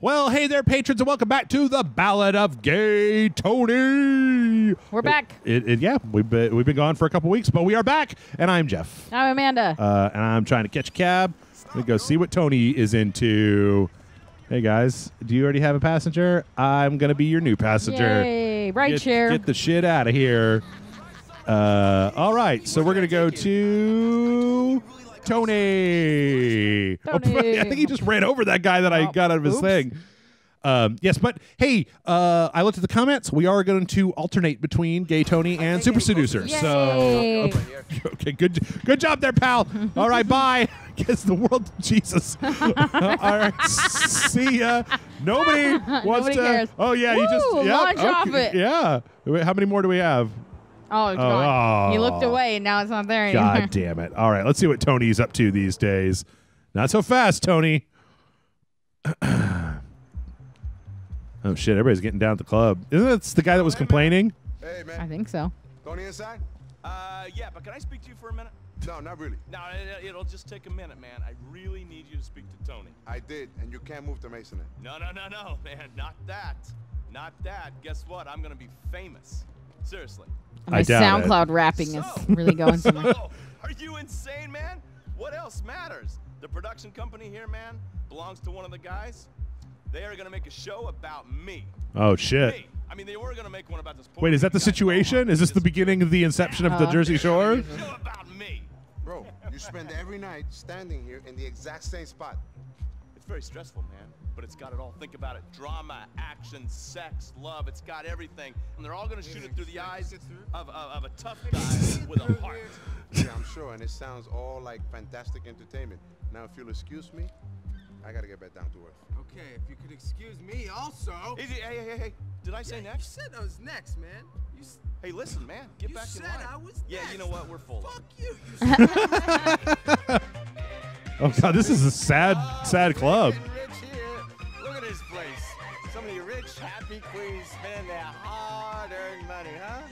Well, hey there, patrons, and welcome back to the Ballad of Gay Tony. We're back. Yeah, we've been gone for a couple weeks, but we are back, and I'm Jeff. I'm Amanda. And I'm trying to catch a cab. We go see what Tony is into. Hey, guys, do you already have a passenger? I'm going to be your new passenger. Yay, right chair. Get the shit out of here. All right, so we're going to go to Tony. Oh, I think he just ran over that guy that I got out of his thing. Yes, but hey, I looked at the comments. We are going to alternate between Gay Tony and Super Seducer. Yay. So, okay, good job there, pal. All right, bye. Guess the world, Jesus. All right, see ya. Nobody wants Nobody to. cares. Oh yeah, Woo, you just launch off it. Yeah. How many more do we have? Oh, it's gone. You looked away, and now it's not there anymore. God damn it. All right, let's see what Tony's up to these days. Not so fast, Tony. Oh, shit, everybody's getting down at the club. Isn't that the guy that was complaining? Hey, man. I think so. Tony inside? Yeah, but can I speak to you for a minute? No, not really. No, it'll just take a minute, man. I really need you to speak to Tony. I did, and you can't move to Mason. No, man, not that. Not that. Guess what? I'm going to be famous. Seriously. My doubt SoundCloud rapping is really going somewhere. Are you insane, man? What else matters? The production company here, man, belongs to one of the guys. They are going to make a show about me. Oh, shit. Me. I mean, they were going to make one about this. Wait, is that the situation? Is this the beginning of the inception of the Jersey Shore? Show about me. Bro, you spend every night standing here in the exact same spot. It's very stressful, man, but it's got it all. Think about it. Drama, action, sex, love. It's got everything. And they're all going to shoot it through the eyes of a tough guy with a heart. Yeah, I'm sure, and it sounds all like fantastic entertainment. Now, if you'll excuse me, I got to get back down to earth. Okay, if you could excuse me also. Hey. Did I say next? You said I was next, man. Hey, listen, man. Get back in line. You said I was Yeah, next. you know what? We're full. Fuck you. Oh, God, this is a sad club. Rich here. Look at this place. Some of the rich, happy queens spend their hard-earned money, huh?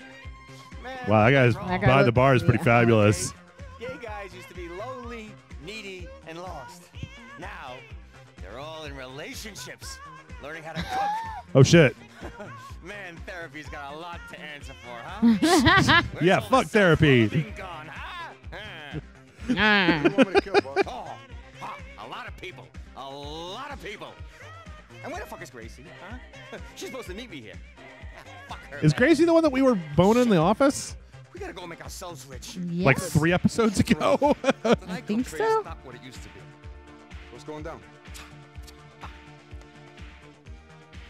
Man, Wow, that guy's That guy behind the bar is pretty fabulous. Gay guys used to be lonely, needy, and lost. Now, they're all in relationships, learning how to cook. Oh, shit. Man, therapy's got a lot to answer for, huh? Yeah, fuck therapy. Being gone, huh? Who you want me to kill, boss? Oh, a lot of people. A lot of people. And where the fuck is Gracie, huh? She's supposed to meet me here. Fuck her, Is man. Gracie the one that we were boning in the office? We gotta go make ourselves rich. Yes. Like 3 episodes ago? I think so. Not what it used to be. What's going down?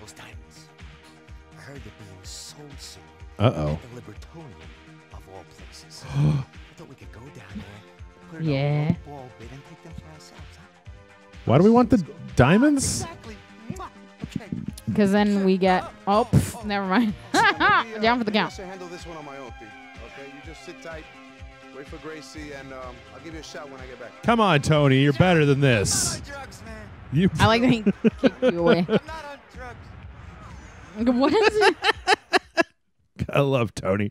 Those diamonds. I heard they're being sold soon. Uh-oh. At the Libertonian, of all places. I thought we could go down there, put it Yeah. on a ball bid, and take them for ourselves, huh? Why do we want the diamonds? Exactly. Okay. Because then we get... Oh, never mind. Down for the count. I should handle this one on my own, T. Okay, you just sit tight, wait for Gracie, and I'll give you a shot when I get back. Come on, Tony. You're better than this. I'm not on drugs, man. You. I like that he kicked you away. I'm not on drugs. What is it? I love Tony.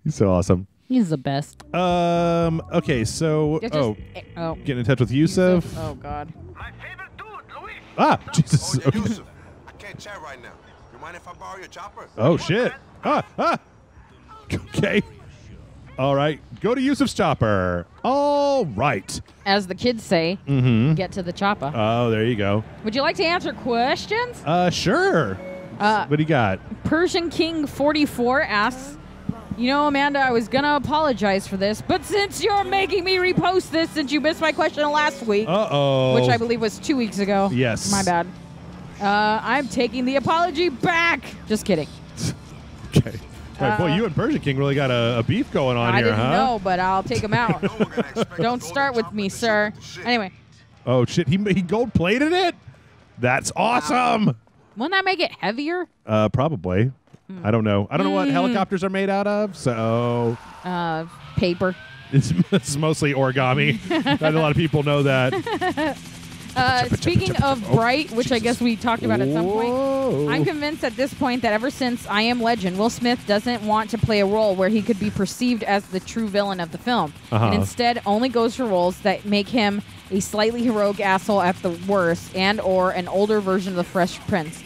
He's so awesome. He's the best. Okay, so getting in touch with Yusuf. Oh, God. My favorite dude, Luis. Ah, Jesus. Oh, Okay. Yusuf, I can't chat right now. You mind if I borrow your chopper? Oh shit. Okay. All right. Go to Yusuf's chopper. All right. As the kids say, Mm-hmm. get to the chopper. Oh, there you go. Would you like to answer questions? Sure. What do you got? Persian King 44 asks, you know, Amanda, I was going to apologize for this, but since you're making me repost this since you missed my question last week, Uh-oh. which I believe was 2 weeks ago. Yes. My bad. I'm taking the apology back. Just kidding. Okay. All right, boy, you and Persian King really got a beef going on I here, didn't huh? know, but I'll take him out. No, we're gonna expect Don't the start golden with me, chopper sir. to shoot the shit. Anyway, Oh shit, he gold-plated it? That's awesome. wouldn't that make it heavier? Probably. I don't know. I don't know what helicopters are made out of, so Paper. it's mostly origami. Not a lot of people know that. Speaking of Bright, which I guess we talked about at some point, Whoa. I'm convinced at this point that ever since I Am Legend, Will Smith doesn't want to play a role where he could be perceived as the true villain of the film, and instead only goes for roles that make him a slightly heroic asshole at the worst, and or an older version of the Fresh Prince.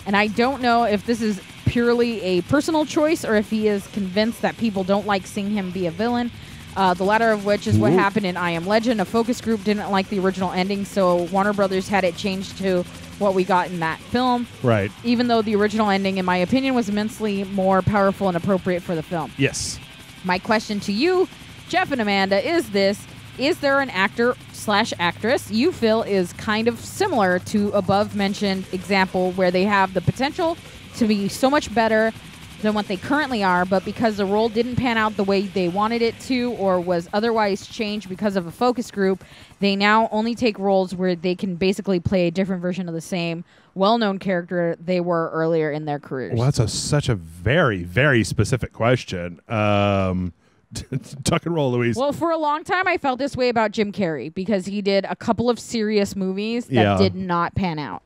And I don't know if this is purely a personal choice or if he is convinced that people don't like seeing him be a villain. The latter of which is what happened in I Am Legend. A focus group didn't like the original ending, so Warner Brothers had it changed to what we got in that film. Right. Even though the original ending, in my opinion, was immensely more powerful and appropriate for the film. Yes. My question to you, Jeff and Amanda, is this. Is there an actor/actress you feel is kind of similar to above-mentioned example where they have the potential to be so much better than what they currently are, but because the role didn't pan out the way they wanted it to or was otherwise changed because of a focus group, they now only take roles where they can basically play a different version of the same well-known character they were earlier in their careers? Well, that's such a very, very specific question. Tuck and roll, Louise. Well, for a long time, I felt this way about Jim Carrey because he did a couple of serious movies that did not pan out.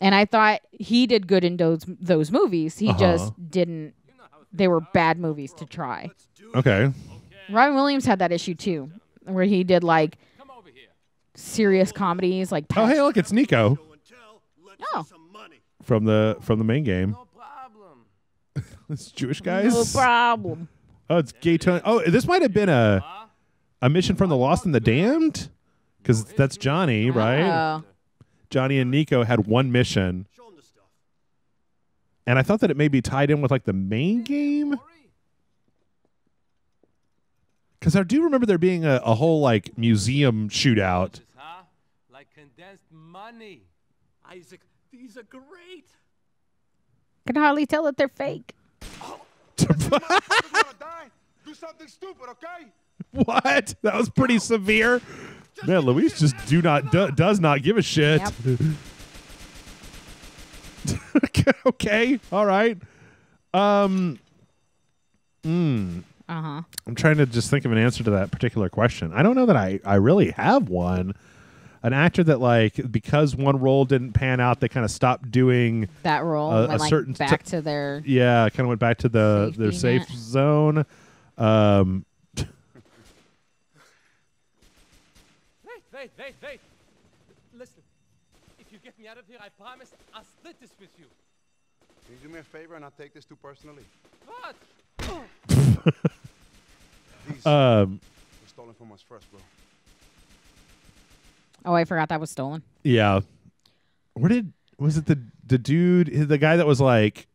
And I thought he did good in those movies. He just didn't. They were bad movies to try. Okay. Robin Williams had that issue, too, where he did, like, serious comedies. Like Oh, hey, look, it's Nico Oh. from the main game. No problem. It's Jewish guys. No problem. Oh, it's Gay Tony. Oh, this might have been a mission from the Lost and the Damned, because that's Johnny, right? Oh. Johnny and Nico had one mission, and I thought that it may be tied in with like the main game, because I do remember there being a whole like museum shootout. Like condensed money. Isaac, these are great. Can hardly tell that they're fake. Do something stupid, okay? What? That was pretty severe. Man, Luis just does not give a shit. Yep. Okay, all right. Uh-huh. I'm trying to just think of an answer to that particular question. I don't know that I really have one. An actor that, like, because one role didn't pan out, they kind of stopped doing That role a went, like, certain back to their... Yeah, kind of went back to their safe net. zone. Wait. Listen, if you get me out of here, I promise I'll split this with you. Can you do me a favor and not take this too personally? What? These were stolen from us first, bro. Oh, I forgot that was stolen. Yeah. Was it the dude, the guy that was like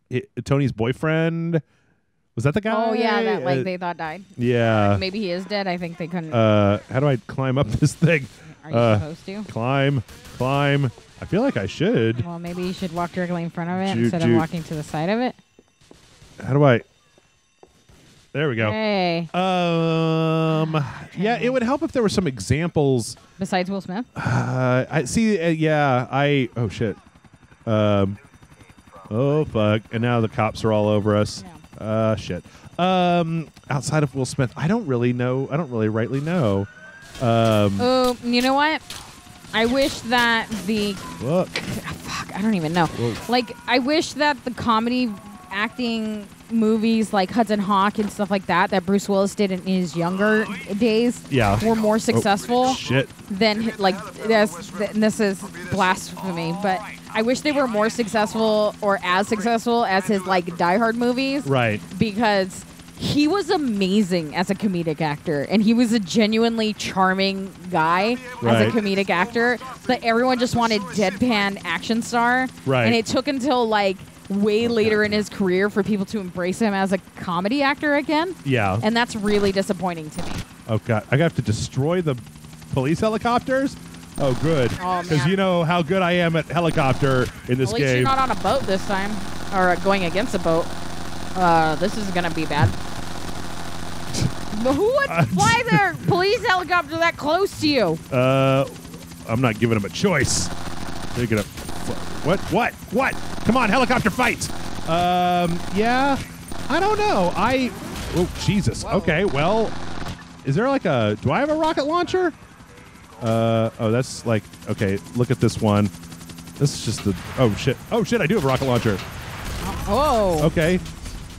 Tony's boyfriend? Was that the guy? Oh, yeah, that like they thought died. Yeah. Maybe he is dead. I think they couldn't. How do I climb up this thing? Are you supposed to? Climb. I feel like I should. Well, maybe you should walk directly in front of it Shoot, instead of walking to the side of it. How do I? There we go. Hey. Yeah, it would help if there were some examples. Besides Will Smith? I see. Oh shit. Oh fuck! And now the cops are all over us. Shit. Outside of Will Smith, I don't really know. I don't really rightly know. Oh, you know what? I wish that Look. Fuck, I don't even know. Whoa. Like, I wish that the comedy acting movies like Hudson Hawk and stuff like that Bruce Willis did in his younger days were more successful Shit. than, like, this is blasphemy, but I wish they were more successful or as successful as his, like, Die Hard movies. Right. Because he was amazing as a comedic actor, and he was a genuinely charming guy as a comedic actor, but everyone just wanted deadpan action star. Right. And it took until, like, way later in his career for people to embrace him as a comedy actor again. Yeah. And that's really disappointing to me. Oh god, I have to destroy the police helicopters? Oh good. Oh, Because man. you know how good I am at helicopter in this At least game. you're not on a boat this time, or going against a boat. This is gonna be bad. But who would fly their police helicopter that close to you? I'm not giving them a choice. They're gonna. What? Come on, helicopter fight. Yeah. I don't know. Oh Jesus. Okay. Well, is there like a? Do I have a rocket launcher? Oh, that's like, okay, look at this one. This is just the, oh shit, I do have a rocket launcher. Oh. Okay.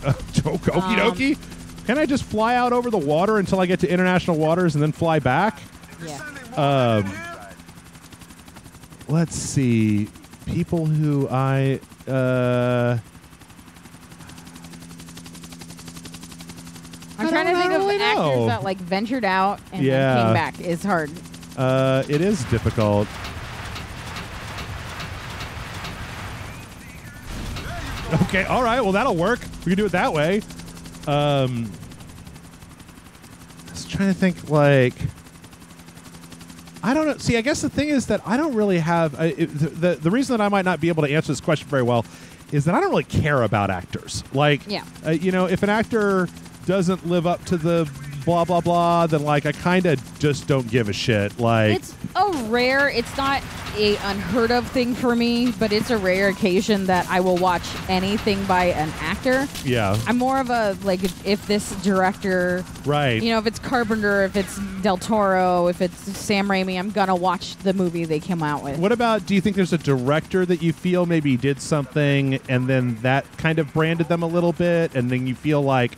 Okie dokie. Can I just fly out over the water until I get to international waters and then fly back? Yeah. Let's see. People who I'm trying to think of actors that like ventured out and then came back. Is hard. It is difficult. Okay, all right. Well, that'll work. We can do it that way. I was trying to think, like, I don't know. See, I guess the thing is that I don't really have the reason that I might not be able to answer this question very well is that I don't really care about actors. Like, if an actor doesn't live up to the blah blah blah, then like I kind of just don't give a shit. Like, it's not a unheard of thing for me, but it's a rare occasion that I will watch anything by an actor. Yeah, I'm more of a like if this director, right? If it's Carpenter, if it's Del Toro, if it's Sam Raimi, I'm gonna watch the movie they came out with. What about? Do you think there's a director that you feel maybe did something and then that kind of branded them a little bit, and then you feel like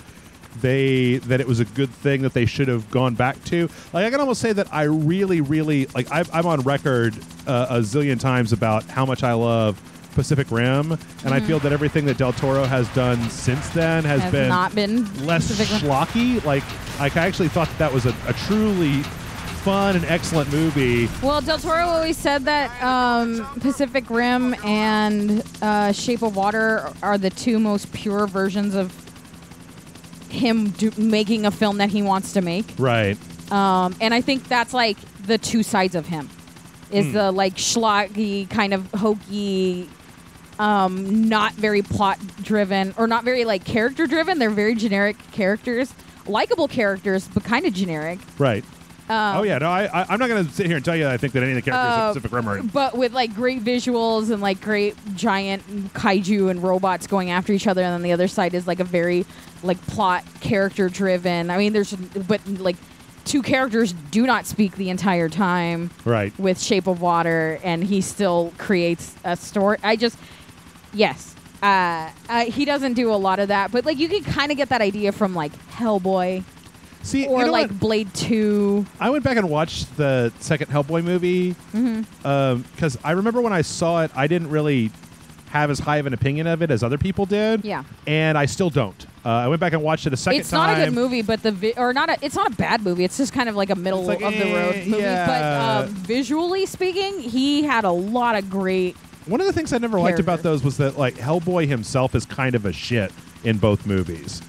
that it was a good thing that they should have gone back to? Like, I can almost say that I really, really like. I'm on record a zillion times about how much I love Pacific Rim, and I feel that everything that Del Toro has done since then has been not been less schlocky. Like I actually thought that was a truly fun and excellent movie. Well, Del Toro always said that Pacific Rim and Shape of Water are the two most pure versions of him making a film that he wants to make. Right. And I think that's like the two sides of him. Is the like schlocky, kind of hokey, not very plot driven or not very like character driven. They're very generic characters, likable characters, but kind of generic. Right. I'm not going to sit here and tell you that I think that any of the characters in Pacific Rim are... But with, like, great visuals and, like, great giant kaiju and robots going after each other, and then the other side is, like, a very, like, plot, character-driven... I mean, but, like, two characters do not speak the entire time. Right. With Shape of Water, and he still creates a story. Yes. He doesn't do a lot of that, but, like, you can kind of get that idea from, like, Hellboy... See, or like Blade 2. I went back and watched the second Hellboy movie because I remember when I saw it, I didn't really have as high of an opinion of it as other people did. Yeah, and I still don't. I went back and watched it a second time. It's not a good movie, but it's not a bad movie. It's just kind of like a middle of the road movie. Yeah. But visually speaking, he had a lot of great. One of the things I never liked about those was that like Hellboy himself is kind of a shit in both movies.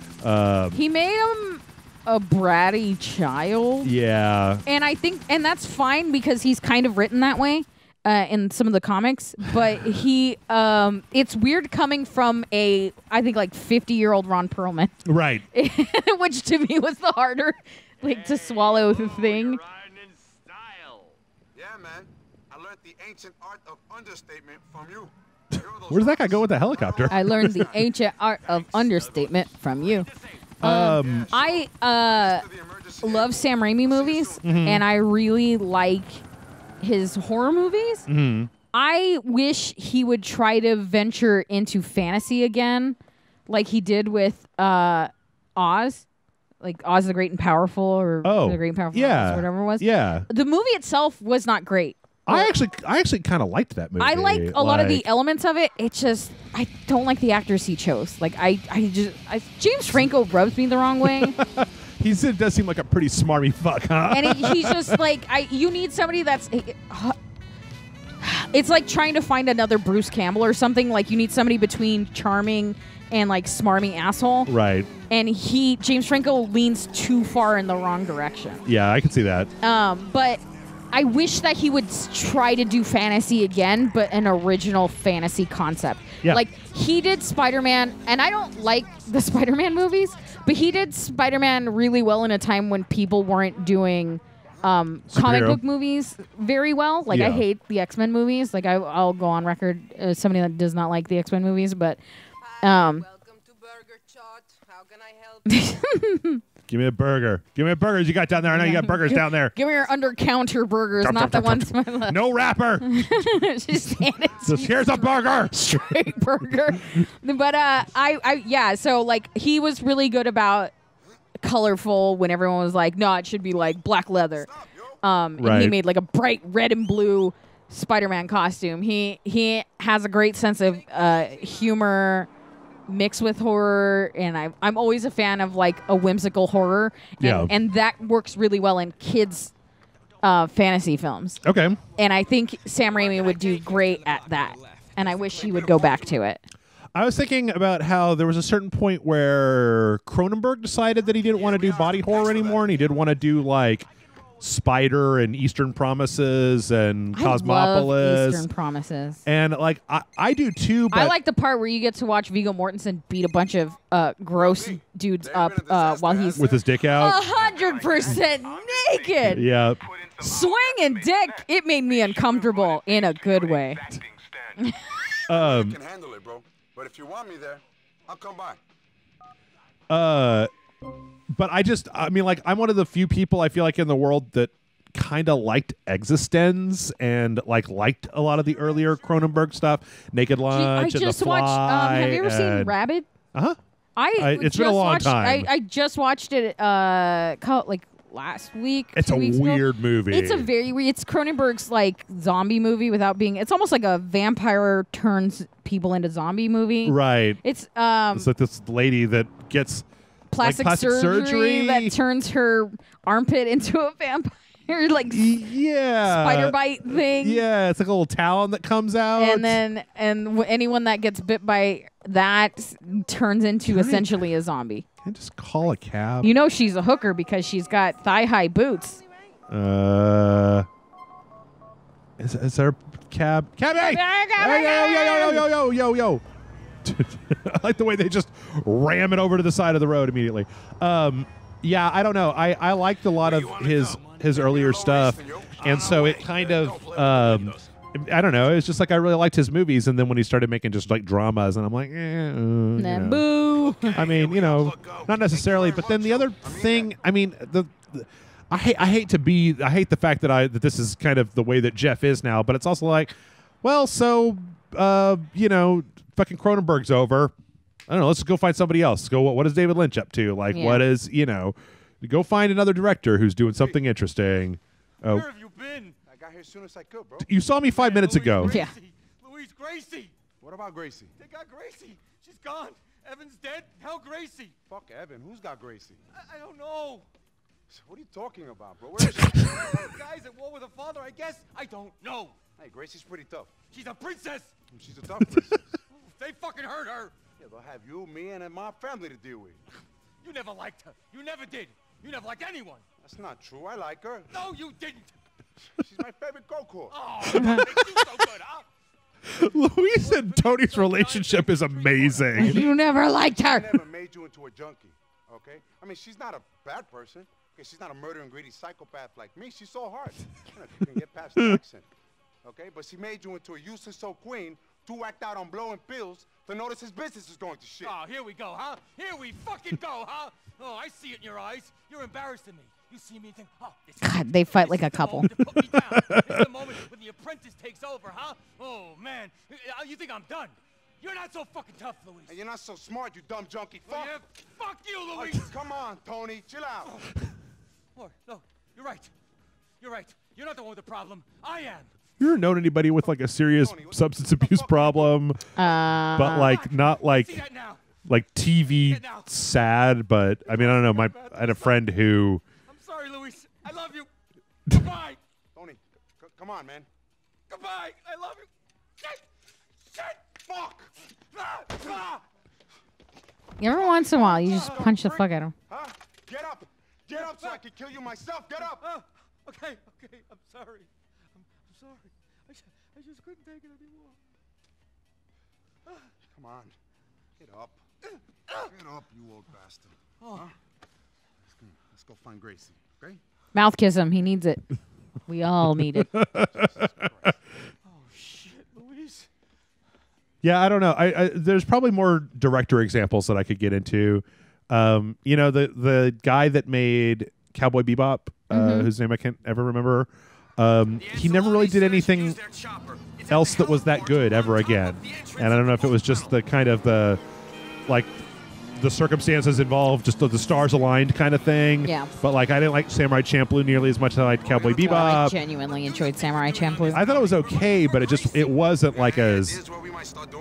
He made him a bratty child. Yeah. And I think, and that's fine because he's kind of written that way in some of the comics, but it's weird coming from I think like 50-year-old Ron Perlman. Right. Which to me was the harder to swallow thing. Yeah, man. I learned the ancient art of understatement from you. Where does that guy go with the helicopter? I learned the ancient art of understatement from you. I love Sam Raimi movies, and I really like his horror movies. I wish he would try to venture into fantasy again, like he did with Oz. Like Oz the Great and Powerful, or The Great and Powerful, Oz, or whatever it was. Yeah. The movie itself was not great. I actually kind of liked that movie. I liked a lot of the elements of it. It's just I don't like the actors he chose. Like James Franco rubs me the wrong way. He does seem like a pretty smarmy fuck, huh? And he's just like you need somebody that's. It's like trying to find another Bruce Campbell or something. Like you need somebody between charming and like smarmy asshole. Right. And James Franco leans too far in the wrong direction. Yeah, I can see that. But I wish that he would try to do fantasy again, but an original fantasy concept. Yeah. Like, he did Spider-Man, and I don't like the Spider-Man movies, but he did Spider-Man really well in a time when people weren't doing comic book movies very well. Like, I hate the X-Men movies. Like, I'll go on record as somebody that does not like the X-Men movies, but... Welcome to Burger Shot. How can I help you? Give me a burger. Give me a burgers you got down there. I know you got burgers down there. Give me your under-counter burgers, not the ones. No wrapper. Just here's a burger. Straight burger. But yeah. So like he was really good about colorful when everyone was like, no, it should be like black leather. And he made like a bright red and blue Spider-Man costume. He has a great sense of humor mixed with horror, and I'm always a fan of like a whimsical horror, and that works really well in kids fantasy films. Okay. And I think Sam Raimi would do great at that, and I wish he would go back to it. I was thinking about how there was a certain point where Cronenberg decided that he didn't want to do body horror anymore, and he did want to do like Spider and Eastern Promises and Cosmopolis. I love Eastern Promises. And like I do too, but I like the part where you get to watch Viggo Mortensen beat a bunch of gross dudes up while he's with his dick out. 100% naked. Yeah. Swinging dick. It made me uncomfortable in a good way. I can handle it, bro. But if you want me there, I'll come by. But I mean, like, I'm one of the few people I feel like in the world that kind of liked Existenz and like liked a lot of the earlier Cronenberg stuff, Naked Lunch and The Fly. Have you ever seen Rabid? Uh-huh. It's been a long time. I just watched it like last week. It's a weird movie. It's a very weird. It's Cronenberg's like zombie movie without being. It's almost like a vampire turns people into zombie movie. Right. It's like this lady that gets plastic surgery that turns her armpit into a vampire. Like spider bite thing. Yeah, it's like a little talon that comes out. And anyone that gets bit by that turns into essentially a zombie. Can I just call a cab? You know she's a hooker because she's got thigh-high boots. Is there a cab? Cabby! Yo. I like the way they just ram it over to the side of the road immediately. Yeah, I don't know. I liked a lot of his earlier stuff, and so it kind of I don't know. It's just like I really liked his movies, and then when he started making just like dramas, and I'm like, boo. I mean, not necessarily. But then the other thing, I mean, I hate the fact that this is kind of the way that Jeff is now. But it's also like, well, so fucking Cronenberg's over. I don't know. Let's go find somebody else. Go. What is David Lynch up to? Like, what is Go find another director who's doing something interesting. Oh. Where have you been? I got here as soon as I could, bro. You saw me 5 minutes ago. Yeah. Louise Gracie. What about Gracie? They got Gracie. She's gone. Evan's dead. Hell, Gracie. Fuck Evan. Who's got Gracie? I don't know. What are you talking about, bro? Where is she? Guys at war with her father, I guess. I don't know. Hey, Gracie's pretty tough. She's a princess. She's a tough princess. They fucking hurt her. Yeah, they'll have you, me, and my family to deal with. You never liked her. You never did. You never liked anyone. That's not true. I like her. No, you didn't. She's my favorite Coco. Oh, that makes you so good, huh? Louise and Tony's relationship is amazing. You never liked her. I never made you into a junkie, okay? I mean, she's not a bad person. Okay, she's not a murdering, greedy psychopath like me. She's so hard. I don't know if you can get past the accent, okay? But she made you into a useless soul queen to whacked out on blowing pills to notice his business is going to shit. Oh, here we go, huh? Here we fucking go, huh? Oh, I see it in your eyes. You're embarrassing me. You see me and think, oh, this God, they fight like a couple. To put me down. This is the moment when the apprentice takes over, huh? Oh, man. You think I'm done? You're not so fucking tough, Louise. And you're not so smart, you dumb junkie. Well, Fuck. yeah, fuck you, Louise. Come on, Tony. Chill out. Oh, no, you're right. You're right. You're not the one with the problem. I am. You ever known anybody with like a serious substance abuse problem? But like not like See that now. like TV sad, but I mean I don't know. I had a friend who. I'm sorry, Louise. I love you. Goodbye. Tony, come on, man. Goodbye. I love you. Shit. Fuck. Every once in a while, you just punch the fuck out of him. Huh? Get up. Get up so I can kill you myself. Get up. Okay. I'm sorry. I'm sorry. I just couldn't take it anymore. Come on. Get up. Get up, you old bastard. Huh? Let's go find Gracie, okay? Mouth kiss him. He needs it. We all need it. Oh, shit, Louise. Yeah, I don't know. I there's probably more director examples that I could get into. You know, the guy that made Cowboy Bebop, whose name I can't ever remember. He never really did anything else that was that good ever again. And I don't know if it was just the kind of the circumstances involved, just the stars aligned kind of thing. Yeah. But like, I didn't like Samurai Champloo nearly as much as I liked Cowboy Bebop. I genuinely enjoyed Samurai Champloo. I thought it was okay, but it wasn't like as.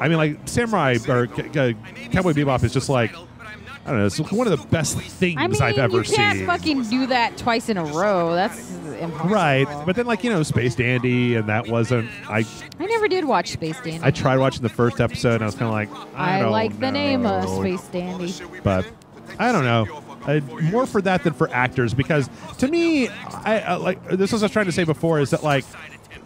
I mean, like Samurai or Cowboy Bebop is just like, I don't know. It's one of the best things I've ever seen. You can't fucking do that twice in a row. That's impossible. Right, but then like, you know, Space Dandy, and that wasn't. I never did watch Space Dandy. I tried watching the first episode, and I was kind of like, I don't like know. the name of Space Dandy, but I don't know. More for that than for actors, because to me, I like this was what I was trying to say before, is that like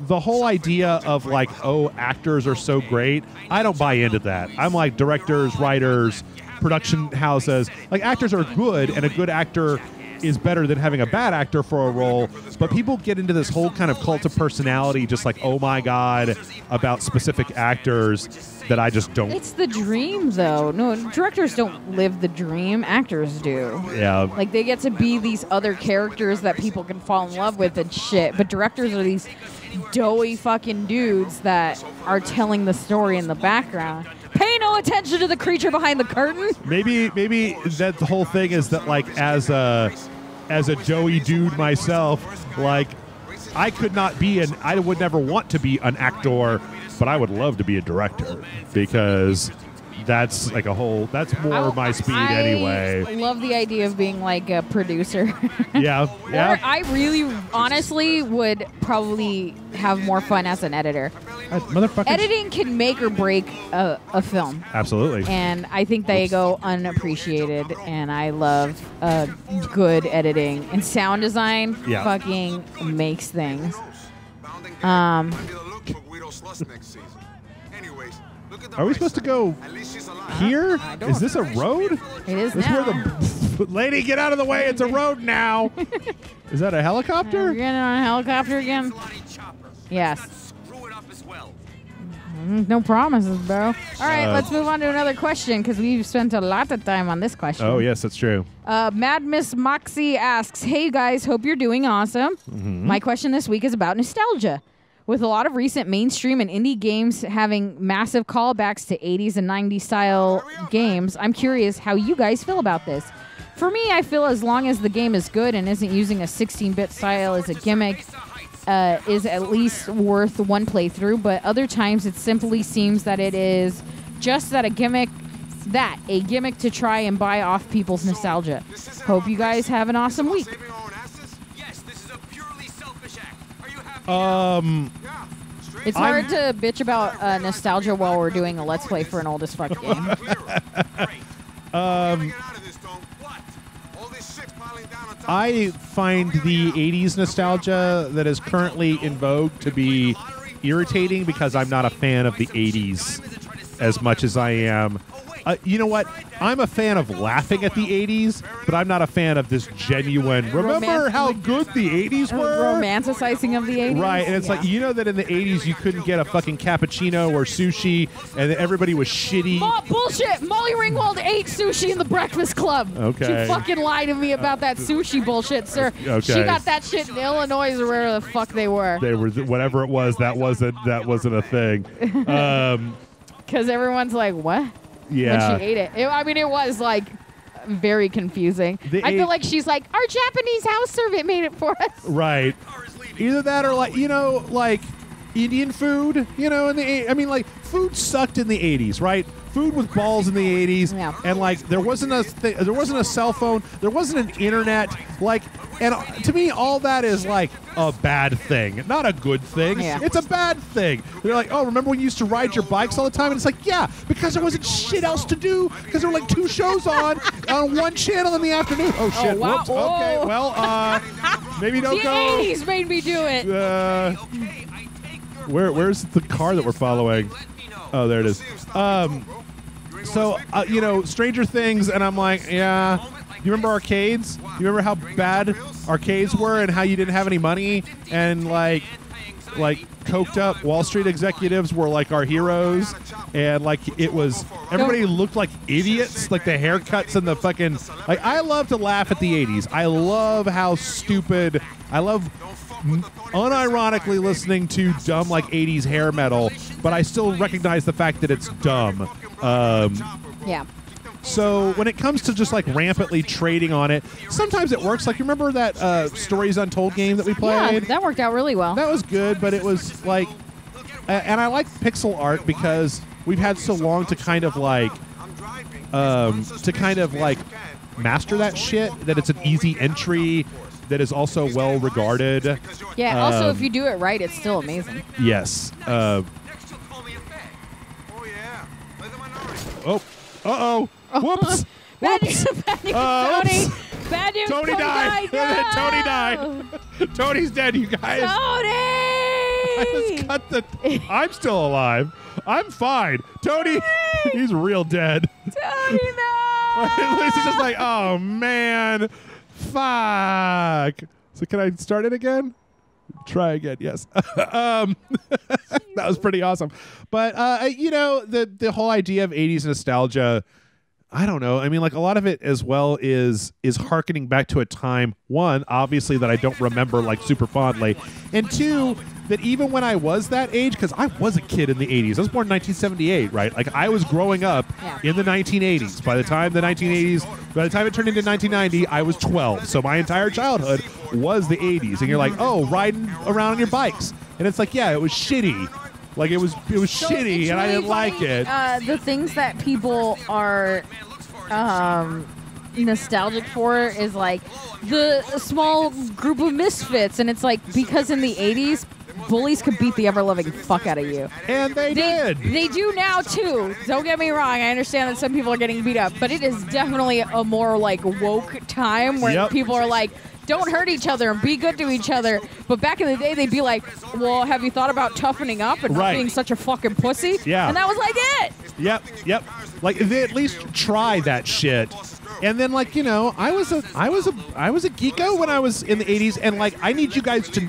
the whole idea of like, oh, actors are so great. I don't buy into that. I'm like, directors, writers, production houses, like actors are good, and a good actor is better than having a bad actor for a role. But people get into this whole kind of cult of personality, just like, oh my God, about specific actors that I just don't. It's the dream, though. No, directors don't live the dream. Actors do. Yeah. Like, they get to be these other characters that people can fall in love with and shit. But directors are these doughy fucking dudes that are telling the story in the background. Pay no attention to the creature behind the curtain. Maybe that the whole thing is that, like, as a doughy dude myself, like, I could not be I would never want to be an actor, but I would love to be a director, because that's like that's more my speed anyway. I love the idea of being like a producer. Yeah. Or I really, honestly, would probably have more fun as an editor. Motherfucker. Editing can make or break a film. Absolutely. And I think they go unappreciated, and I love good editing. And sound design fucking makes things. Are we supposed to go here? Is this a road? It is this now. Where lady, get out of the way. It's a road now. Is that a helicopter? We're getting on a helicopter again? Yes. No promises, bro. All right, let's move on to another question, because we've spent a lot of time on this question. Oh, yes, that's true. Mad Miss Moxie asks, hey, guys, hope you're doing awesome. Mm-hmm. My question this week is about nostalgia. With a lot of recent mainstream and indie games having massive callbacks to 80s and 90s style games, I'm curious how you guys feel about this. For me, I feel as long as the game is good and isn't using a 16-bit style as a gimmick, is at least worth one playthrough, but other times it simply seems that it is just a gimmick to try and buy off people's nostalgia. Hope you guys have an awesome week. It's hard to bitch about nostalgia while we're doing a Let's Play for an old as fuck game. I find the 80s nostalgia that is currently in vogue to be irritating, because I'm not a fan of the 80s as much as I am. You know what? I'm a fan of laughing at the 80s, but I'm not a fan of this genuine, remember how good the 80s were? Romanticizing of the 80s? Right, and it's like, you know that in the 80s you couldn't get a fucking cappuccino or sushi, and everybody was shitty. Bullshit! Molly Ringwald ate sushi in the Breakfast Club. Okay. She fucking lied to me about that sushi bullshit, sir. Okay. She got that shit in Illinois or wherever the fuck they were. They were, whatever it was, that wasn't a thing. Because everyone's like, what? Yeah. When she ate it. It was like very confusing. I feel like she's like, our Japanese house servant made it for us. Right. Either that or like, like Indian food, like food sucked in the 80s, right? Food was balls in the 80s. Yeah. And like there wasn't a cell phone, there wasn't an internet, like, and to me all that is like a bad thing, not a good thing. Yeah. It's a bad thing. They're like, oh, remember when you used to ride your bikes all the time? And it's like, yeah, because there wasn't shit else to do, because there were like 2 shows on one channel in the afternoon. Oh shit. wow. Whoops. Okay, well, maybe don't go. The 80s made me do it. Where's the car that we're following? Oh, there it is. So, Stranger Things, and I'm like, yeah, You remember arcades? You remember how bad arcades were and how you didn't have any money and like coked up Wall Street executives were like our heroes, and like it was everybody looked like idiots, like the haircuts and the fucking like. I love to laugh at the 80s. I love how stupid. I love unironically listening to dumb like 80s hair metal, but I still recognize the fact that it's dumb. Yeah. So when it comes to just like rampantly trading on it, sometimes it works. Like, you remember that Stories Untold game that we played? Yeah, that worked out really well. That was good, but it was like, and I like pixel art because we've had so long to kind of like, master that shit, that it's an easy entry that is also well regarded. Yeah. Also, if you do it right, it's still amazing. Yes. Uh-oh. Whoops. Bad Whoops. news, Tony. Whoops. Bad news, Tony died. No. Tony died. Tony's dead, you guys. Tony! I just cut the... I'm still alive. I'm fine. Tony, he's real dead. Tony, no! Lisa's just like, oh, man. Fuck. So can I start it again? Try again, yes. That was pretty awesome. But, you know, the whole idea of 80s nostalgia, I don't know. I mean, like, a lot of it as well is hearkening back to a time, one, obviously, that I don't remember, like, super fondly, and two, that even when I was that age, because I was a kid in the 80s. I was born in 1978, right? Like, I was growing up in the 1980s. By the time it turned into 1990, I was 12. So my entire childhood was the 80s. And you're like, oh, riding around on your bikes. And it's like, yeah, it was shitty. Like, it was So shitty, and I didn't like it. The things that people are nostalgic for is like the small group of misfits, and it's like, because in the 80s, bullies could beat the ever-loving fuck out of you. And they did. They do now, too. Don't get me wrong. I understand that some people are getting beat up, but it is definitely a more, like, woke time where people are like, don't hurt each other and be good to each other. But back in the day, they'd be like, well, have you thought about toughening up and not being such a fucking pussy? Yeah. And that was like it. Yep. Like, they at least try that shit. And then, like, you know, I was a geeko when I was in the 80s, and like, I need you guys to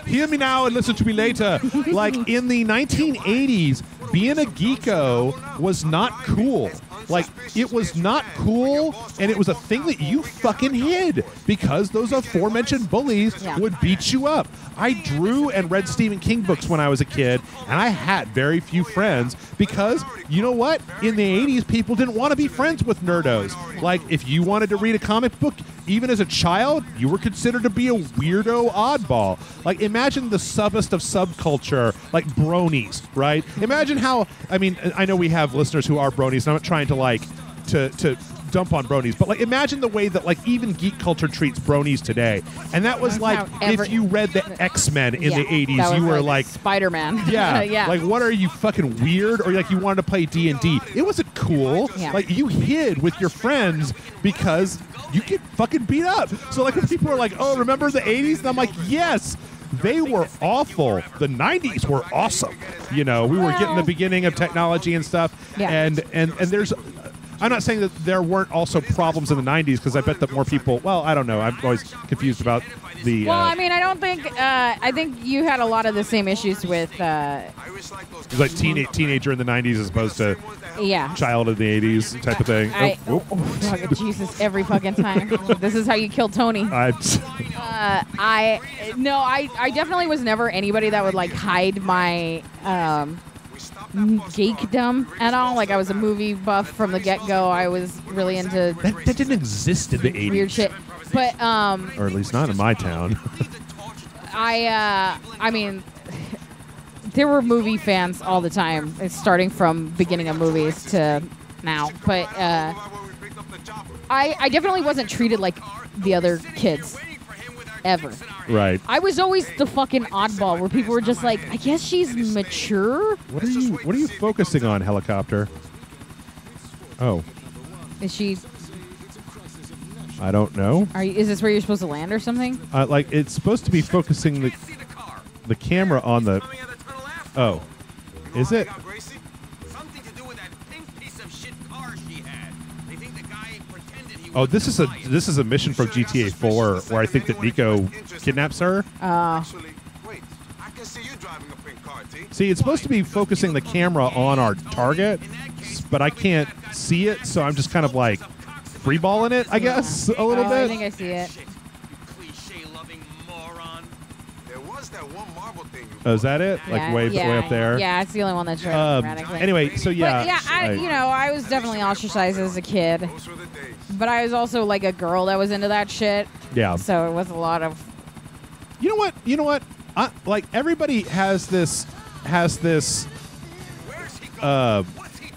hear me now and listen to me later. Like, in the 1980s, being a geeko was not cool. Like, it was not cool, and it was a thing that you fucking hid because those aforementioned bullies would beat you up. I drew and read Stephen King books when I was a kid, and I had very few friends because, you know what? In the 80s, people didn't want to be friends with nerdos. Like, if you wanted to read a comic book, even as a child, you were considered to be a weirdo oddball. Like, imagine the subbest of subculture, like bronies, right? Imagine how, I mean, I know we have listeners who are bronies, and I'm not trying to, like, to dump on bronies, but like, imagine the way that like even geek culture treats bronies today. And that was like, if you read the X-Men in the 80s, you were like Spider-Man. Yeah. Like, what are you, fucking weird? Or like, you wanted to play D&D. It wasn't cool. Yeah. Like, you hid with your friends because you get fucking beat up. So like, when people are like, oh, remember the 80s? And I'm like, yes. They were awful. The 90s were awesome. You know, we were getting the beginning of technology and stuff. Yeah. And there's, I'm not saying that there weren't also problems in the 90s, because I bet that more people, well, I don't know. I'm always confused about the... Well, I mean, I don't think... I think you had a lot of the same issues with... like teenager in the 90s as opposed to child in the 80s type of thing. Fucking Jesus, every fucking time. This is how you kill Tony. I definitely was never anybody that would like hide my geekdom at all. Like, I was a movie buff from the get-go. I was really into that didn't exist in the 80s. Weird shit. But or at least not in my town. I mean, there were movie fans all the time. It's starting from beginning of movies to now. But I definitely wasn't treated like the other kids. Ever. Right. I was always the fucking oddball where people were just like, I guess she's mature. What are you focusing on, helicopter? Oh. Is she? I don't know. Is this where you're supposed to land or something? Like, it's supposed to be focusing the camera on the... Oh. Is it? Something to do with that pink piece of shit car she had. They think the guy pretended he Oh, this is a mission from GTA 4 where I think that Nico kidnaps her. Actually, wait. I can see you driving a pink car, T. See, it's supposed to be focusing the camera on our target, but I can't see it, so I'm just kind of like freeballing it, I guess, a little bit. I think I see it. Cliche-loving moron. There was that one marble thing. Oh, is that it? Like way up there? Yeah, it's the only one that's driving erratically. Anyway, so yeah. But yeah, I was definitely ostracized as a kid. Those were the days. But I was also like a girl that was into that shit. Yeah. So it was a lot of. You know what? Like everybody has this.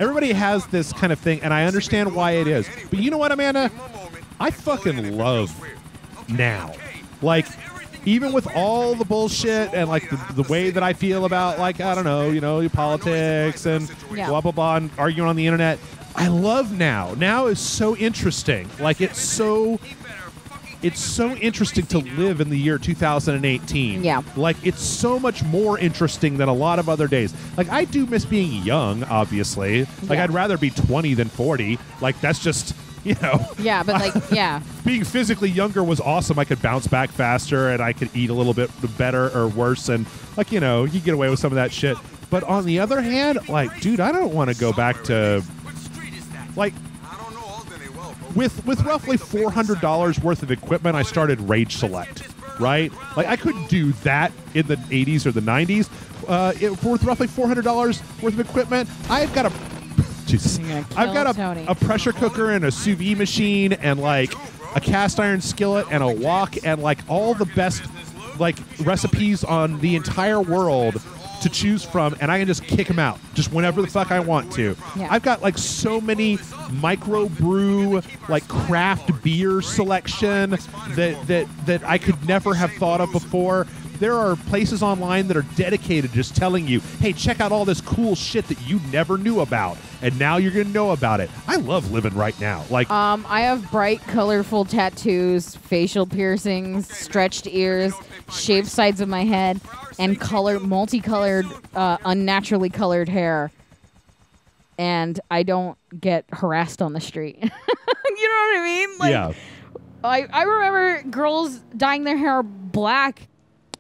Everybody has this kind of thing, and I understand why it is. But you know what, Amanda? I fucking love now. Like, even with all the bullshit and like the way that I feel about, like, I don't know, politics and blah blah blah, and arguing on the internet. I love now. Now is so interesting. Like, it's so interesting to live in the year 2018. Yeah. Like, it's so much more interesting than a lot of other days. Like, I do miss being young, obviously. Like, I'd rather be 20 than 40. Like, that's just, Yeah, but like, yeah. Being physically younger was awesome. I could bounce back faster and I could eat a little bit better or worse. And, like, you get away with some of that shit. But on the other hand, like, dude, I don't want to go back to, like, with with $400 worth of equipment, I started Rage Select, right? Like, I couldn't do that in the 80s or the 90s. With roughly $400 worth of equipment, I've got a pressure cooker and a sous vide machine and like a cast iron skillet and a wok and like all the best like recipes on the entire world to choose from, and I can just kick them out just whenever the fuck I want to. Yeah. I've got like so many microbrew like craft beer selection that I could never have thought of before. There are places online that are dedicated to just telling you, hey, check out all this cool shit that you never knew about, and now you're gonna know about it. I love living right now. Like, I have bright, colorful tattoos, facial piercings, stretched ears, shaved sides of my head, and multicolored, unnaturally colored hair. And I don't get harassed on the street. You know what I mean? Like, yeah. I remember girls dyeing their hair black,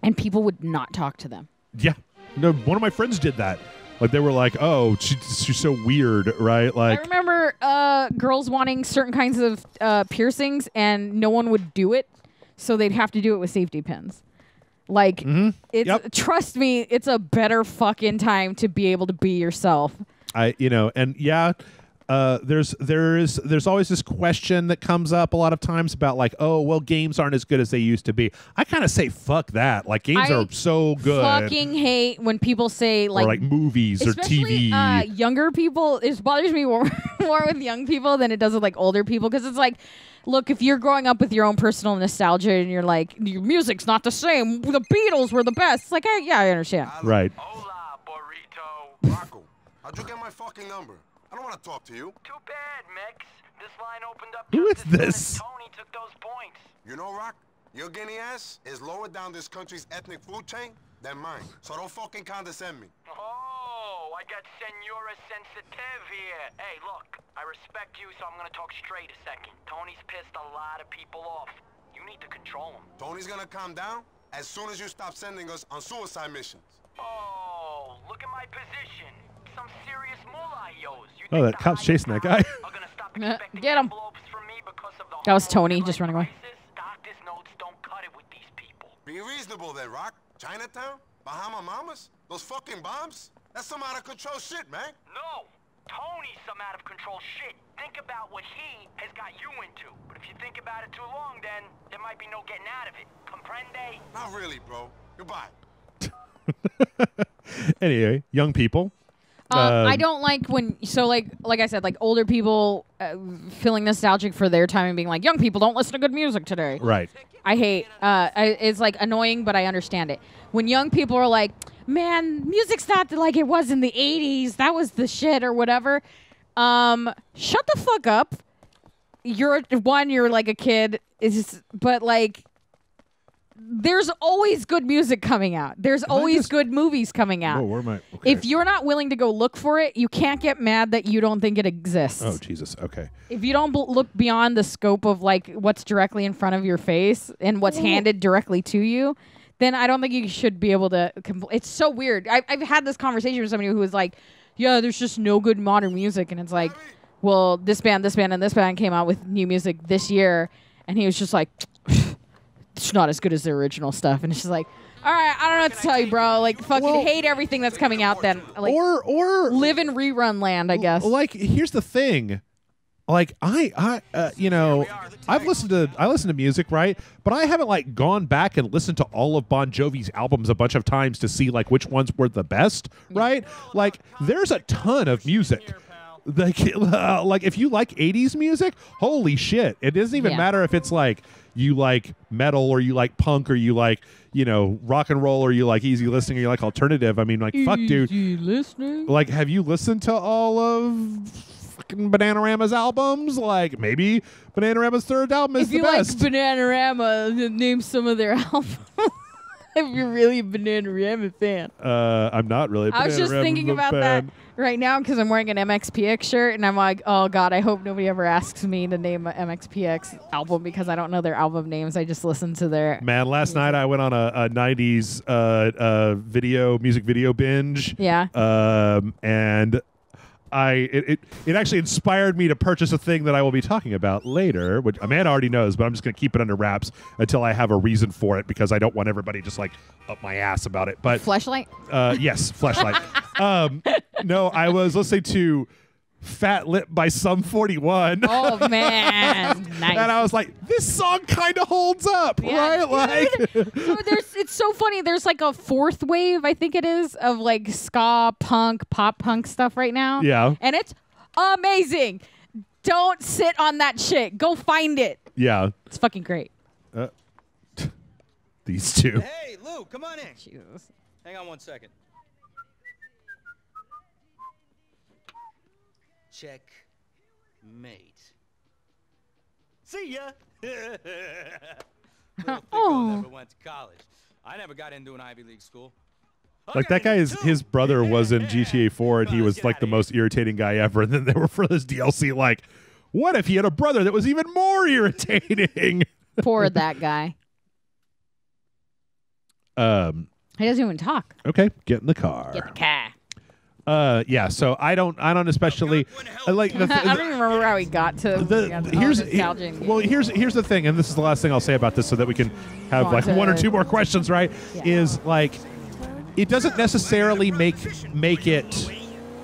and people would not talk to them. Yeah. No, one of my friends did that. Like, they were like, oh, she's so weird, right? Like, I remember girls wanting certain kinds of piercings, and no one would do it, so they'd have to do it with safety pins. Like, trust me, it's a better fucking time to be able to be yourself. There's always this question that comes up a lot of times about like, oh, well, games aren't as good as they used to be. I kind of say fuck that. Like, games are so good. Fucking hate when people say like, or like movies or TV. Younger people, it bothers me more with young people than it does with like older people, because it's like, look, if you're growing up with your own personal nostalgia and you're like, your music's not the same, the Beatles were the best. It's like, I understand. Right. Hola, burrito. Rocco, how'd you get my fucking number? I don't want to talk to you. Too bad, Mix. This line opened up. Who is just as soon this? as Tony took those points. You know, Rock, your guinea ass is lower down this country's ethnic food chain than mine. So don't fucking condescend me. Oh, I got Senora Sensitive here. Hey, look, I respect you, so I'm gonna talk straight a second. Tony's pissed a lot of people off. You need to control him. Tony's gonna calm down as soon as you stop sending us on suicide missions. Oh, look at my position. Some serious mullah yos. Oh, that cop's chasing that guy. Get him. That was Tony just running away. Doctor's notes don't cut it with these people. Be reasonable then, Rock. Chinatown? Bahama Mamas? Those fucking bombs? That's some out of control shit, man. No, Tony's some out of control shit. Think about what he has got you into. But if you think about it too long, then there might be no getting out of it. Comprende? Not really, bro. Goodbye. Anyway, young people. I don't like when, so like I said, like older people feeling nostalgic for their time and being like, young people don't listen to good music today. Right. I hate, it's like annoying, but I understand it. When young people are like, man, music's not like it was in the 80s, that was the shit or whatever. Shut the fuck up. You're like a kid, but like, there's always good music coming out. There's always good movies coming out. Whoa, where am I? Okay. If you're not willing to go look for it, you can't get mad that you don't think it exists. Oh, Jesus. Okay. If you don't look beyond the scope of like what's directly in front of your face and what's handed directly to you, then I don't think you should be able to. It's so weird. I've had this conversation with somebody who was like, "Yeah, there's just no good modern music," and it's like, "Well, this band, and this band came out with new music this year," and he was just like, "It's not as good as the original stuff," and it's just like, "All right, I don't know what to tell you, bro. Like, fucking hate everything that's coming out. Then, like, or live in rerun land, I guess." Like, here's the thing. Like you know, I listen to music, right? But I haven't like gone back and listened to all of Bon Jovi's albums a bunch of times to see like which ones were the best, right? Like there's a ton of music. Like if you like 80s music, holy shit. It doesn't even matter if it's like you like metal or you like punk or you like, you know, rock and roll or you like easy listening or you like alternative. I mean, like, fuck, dude. Easy listening. Like, have you listened to all of fucking Bananarama's albums? Like, maybe Bananarama's third album is the best. If you like Bananarama, name some of their albums. If you're really a Bananarama fan. I'm not really a Bananarama fan. I was just thinking about that right now because I'm wearing an MXPX shirt and I'm like, oh God, I hope nobody ever asks me to name an MXPX album because I don't know their album names. I just listen to their last night I went on a 90s music video binge. Yeah. And it actually inspired me to purchase a thing that I will be talking about later, which Amanda already knows, but I'm just going to keep it under wraps until I have a reason for it because I don't want everybody just like up my ass about it. But Fleshlight? Yes, Fleshlight. No, I was listening to Fat Lip by Sum 41. Oh, man. Nice. And I was like, this song kind of holds up, right? Like, so it's so funny. There's like a fourth wave, I think it is, of like ska, punk, pop punk stuff right now. Yeah. And it's amazing. Don't sit on that shit. Go find it. Yeah. It's fucking great. These two. Hey, Lou, come on in. Jesus. Hang on one second. Check mate. See ya. Oh. Never went to college. I never got into an Ivy League school. Like that guy his brother was in GTA 4 and he was like the most irritating guy ever. And then they were for this DLC like, what if he had a brother that was even more irritating? Poor that guy. He doesn't even talk. Okay, get in the car. Get the car. Yeah. So I don't especially like. I don't even remember how he got to here's the thing, and this is the last thing I'll say about this, so that we can have like one or two more questions. Right? Yeah. Is like, it doesn't necessarily make it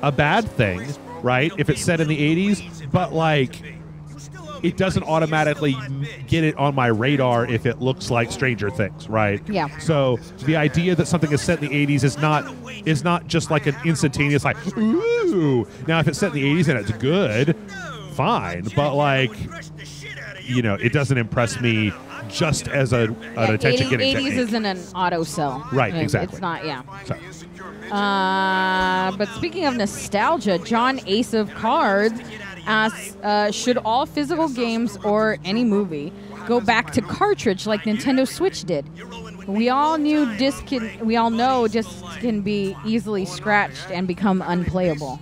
a bad thing, right? If it's set in the 80s, but like, it doesn't automatically get it on my radar if it looks like Stranger Things, right? Yeah. So the idea that something is set in the 80s is not just like an instantaneous like, ooh. Now, if it's set in the 80s and it's good, fine. But like, you know, it doesn't impress me just as an attention-getting 80s isn't an auto sell. Right, exactly. It's not, yeah. So. But speaking of nostalgia, John Ace of Cards asks, should all physical games or any movie go back to cartridge like Nintendo Switch did? We all know discs can be easily scratched and become unplayable.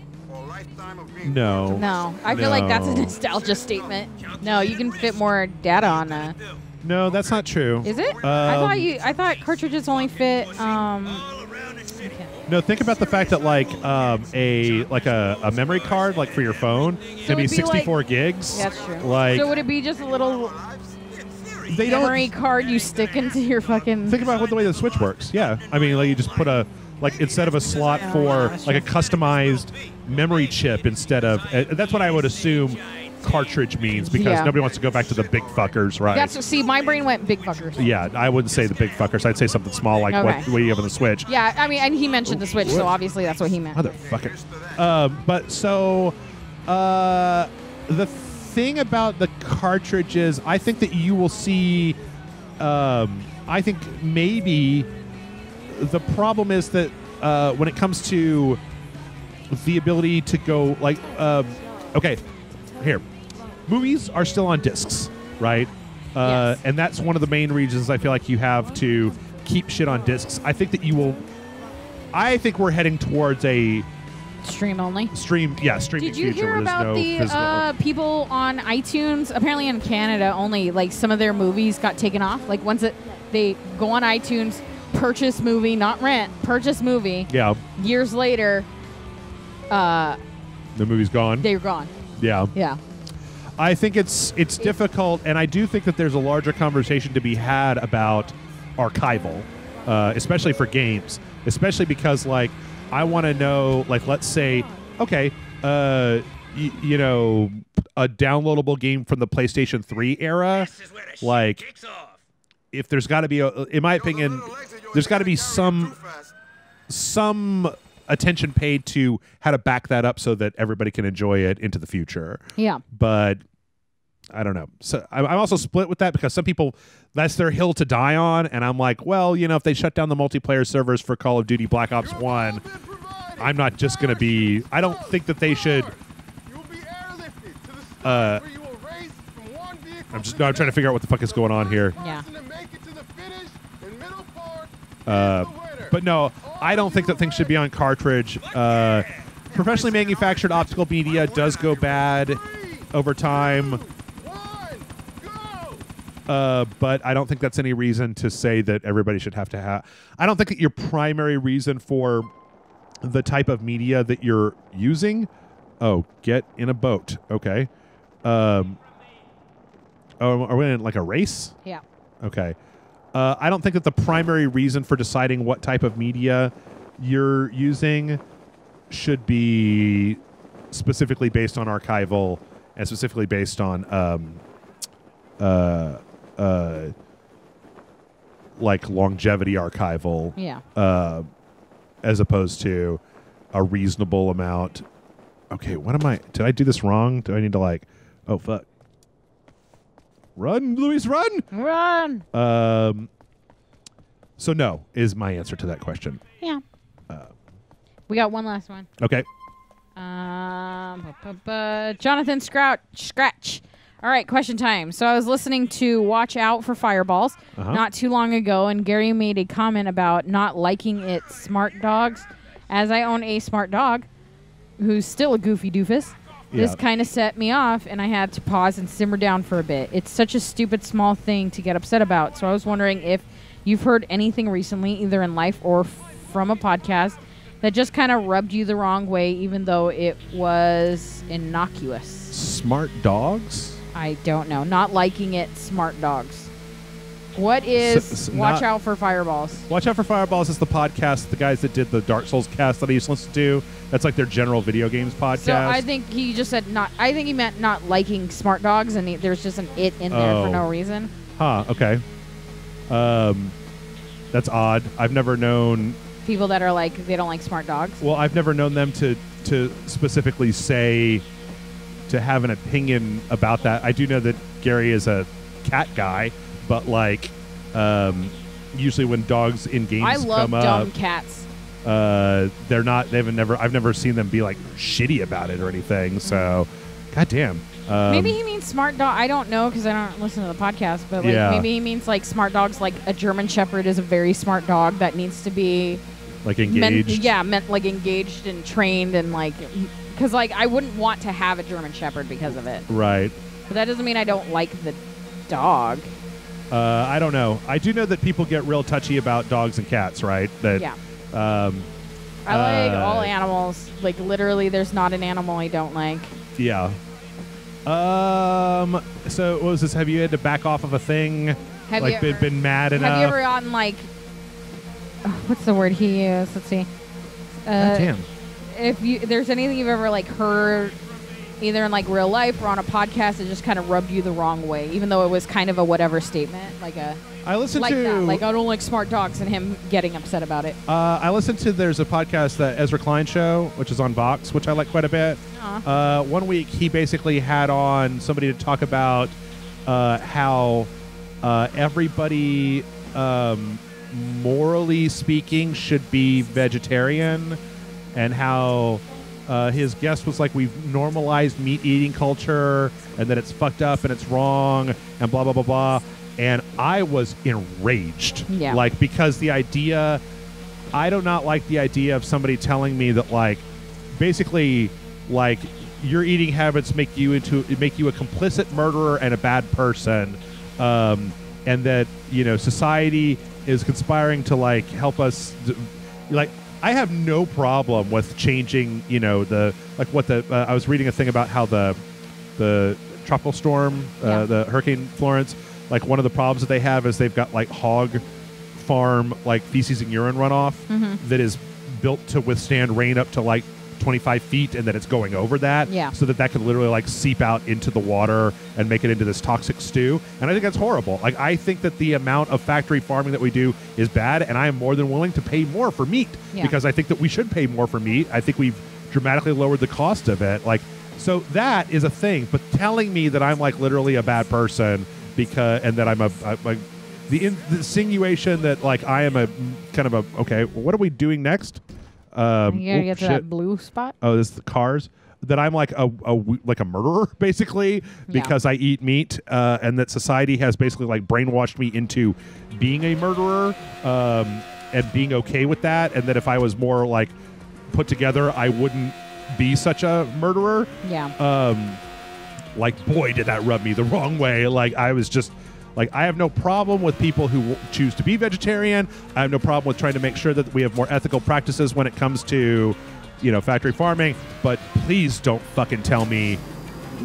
No. I feel like that's a nostalgia statement. No, you can fit more data on that. No, that's not true. Is it? I thought cartridges only fit. Okay. No, think about the fact that like a memory card like for your phone can be 64 gigs. That's true. Like, so would it be just a little memory card you stick into your fucking? Think about the way the Switch works. Yeah, I mean, like you just put instead of a slot for like a customized memory chip instead of. That's what I would assume cartridge means, because nobody wants to go back to the big fuckers, right? See, my brain went big fuckers. Yeah, I wouldn't say the big fuckers. I'd say something small like what you have on the Switch. Yeah, I mean, and he mentioned the Switch, so obviously that's what he meant. Motherfucker. But so the thing about the cartridges, I think that you will see. I think maybe the problem is that when it comes to the ability to go like, okay. Here, movies are still on discs, right? Yes. And that's one of the main reasons I feel like you have to keep shit on discs. I think that you will. I think we're heading towards a stream only. Streaming Did you future hear where there's about no the physical. people on iTunes? Apparently in Canada only, like some of their movies got taken off. Like once they go on iTunes, purchase movie, not rent, purchase movie. Yeah. Years later, The movie's gone. they're gone. Yeah. Yeah. I think it's difficult, and I do think that there's a larger conversation to be had about archival, especially for games, especially because, like, I want to know, like, let's say, okay, you know, a downloadable game from the PlayStation 3 era, like, if there's got to be, in my opinion, there's got to be some attention paid to how to back that up so that everybody can enjoy it into the future. Yeah. But I don't know. So I'm also split with that because some people, that's their hill to die on. And I'm like, well, you know, if they shut down the multiplayer servers for Call of Duty Black Ops 1, I'm not just going to be, I don't think that they should. I'm trying to figure out what the fuck is going on here. Yeah. But no, I don't think that things should be on cartridge. Professionally manufactured optical media does go bad over time. But I don't think that's any reason to say that everybody should have to have. I don't think that your primary reason for the type of media that you're using. Oh, get in a boat. Okay. Are we in like a race? Yeah. Okay. I don't think that the primary reason for deciding what type of media you're using should be specifically based on archival and specifically based on like longevity archival. Yeah. As opposed to a reasonable amount. Okay, what am I? Did I do this wrong? Do I need to like? Oh fuck! Run, Luis, run! Run. So no is my answer to that question. Yeah. We got one last one. Okay. Jonathan Scratch. All right, question time. So I was listening to Watch Out for Fireballs not too long ago, and Gary made a comment about not liking its smart dogs. As I own a smart dog, who's still a goofy doofus, this kind of set me off, and I had to pause and simmer down for a bit. It's such a stupid small thing to get upset about. So I was wondering if you've heard anything recently, either in life or from a podcast, that just kind of rubbed you the wrong way, even though it was innocuous. Smart dogs? I don't know. Not liking it, smart dogs. What is Watch Out for Fireballs? Watch Out for Fireballs is the podcast, the guys that did the Dark Souls cast that I used to listen to. That's like their general video games podcast. So I think he just said not. I think he meant not liking smart dogs, and there's just an it in there for no reason. Huh, okay. That's odd. I've never known people that are like, they don't like smart dogs. Well, I've never known them to specifically say, to have an opinion about that. I do know that Gary is a cat guy, but like usually when dogs in games I love come up, dumb cats. they're not. I've never seen them be like shitty about it or anything. So, goddamn. Maybe he means smart dog. I don't know because I don't listen to the podcast. But like maybe he means like smart dogs. Like a German Shepherd is a very smart dog that needs to be like engaged. meant like engaged and trained and like. Because, like, I wouldn't want to have a German Shepherd because of it. Right. But that doesn't mean I don't like the dog. I don't know. I do know that people get real touchy about dogs and cats, right? That, yeah. I like all animals. Like, literally, there's not an animal I don't like. Yeah. So, what was this? Have you had to back off of a thing? Been mad enough? Have you ever gotten, like... what's the word he used? Let's see. Damn. If there's anything you've ever like heard either in like real life or on a podcast that just kind of rubbed you the wrong way, even though it was kind of a whatever statement, like a I listened like to that, like I don't like smart dogs and him getting upset about it. I listened to there's a podcast, the Ezra Klein Show, which is on Vox, which I like quite a bit. One week he basically had on somebody to talk about how everybody morally speaking should be vegetarian. And how His guest was like, we've normalized meat eating culture and that it's fucked up and it's wrong and blah, blah, blah, blah. And I was enraged. Yeah. Like, because the idea, I do not like the idea of somebody telling me that, like, basically, like, your eating habits make you a complicit murderer and a bad person. And that, you know, society is conspiring to, like, help us, like, I have no problem with changing, you know, I was reading a thing about how the tropical storm, the Hurricane Florence, like, one of the problems that they have is they've got, like, hog farm, like, feces and urine runoff that is built to withstand rain up to, like, 25 feet, and that it's going over that, so that could literally, like, seep out into the water and make it into this toxic stew. And I think that's horrible. Like, I think that the amount of factory farming that we do is bad, and I am more than willing to pay more for meat because I think that we should pay more for meat. I think we've dramatically lowered the cost of it. Like, so that is a thing. But telling me that I'm, like, literally a bad person and that I'm the insinuation that, like, I am a kind of a, okay, well, what are we doing next? You gotta get to that blue spot. Oh, this is the cars. That I'm like a murderer, basically, because I eat meat, and that society has basically, like, brainwashed me into being a murderer, and being okay with that, and that if I was more, like, put together, I wouldn't be such a murderer. Yeah. Like, boy, did that rub me the wrong way. Like, I was just, like, I have no problem with people who choose to be vegetarian. I have no problem with trying to make sure that we have more ethical practices when it comes to, you know, factory farming. But please don't fucking tell me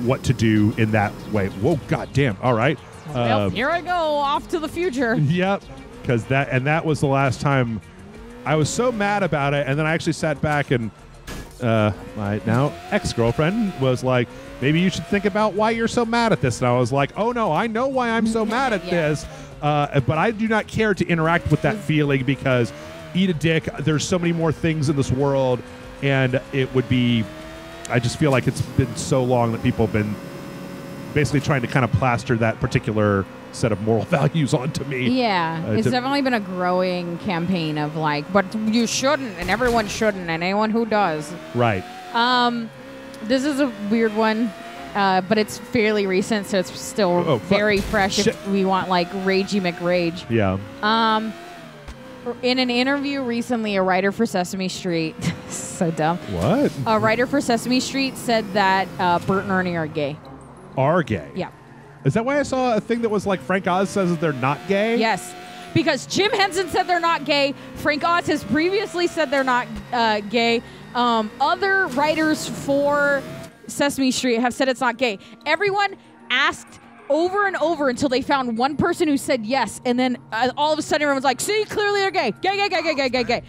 what to do in that way. Whoa, goddamn. All right. Well, here I go, off to the future. Yep. Because that was the last time I was so mad about it. And then I actually sat back and my now ex-girlfriend was like, maybe you should think about why you're so mad at this. And I was like, oh, no, I know why I'm so mad at this. But I do not care to interact with that feeling because eat a dick. There's so many more things in this world. And it would be, I just feel like it's been so long that people have been basically trying to kind of plaster that particular set of moral values onto me. Yeah, it's definitely been a growing campaign of, like, but you shouldn't, and everyone shouldn't, and anyone who does. Right. This is a weird one, but it's fairly recent, so it's still very fresh. If we want, like, Ragey McRage. Yeah. In an interview recently, a writer for Sesame Street, so dumb. What? A writer for Sesame Street said that Bert and Ernie are gay. Are gay? Yeah. Is that why I saw a thing that was like Frank Oz says that they're not gay? Yes. Because Jim Henson said they're not gay. Frank Oz has previously said they're not gay. Other writers for Sesame Street have said it's not gay. Everyone asked over and over until they found one person who said yes, and then all of a sudden everyone's like, see, clearly they're gay. Gay, gay, gay, gay, gay, gay, gay.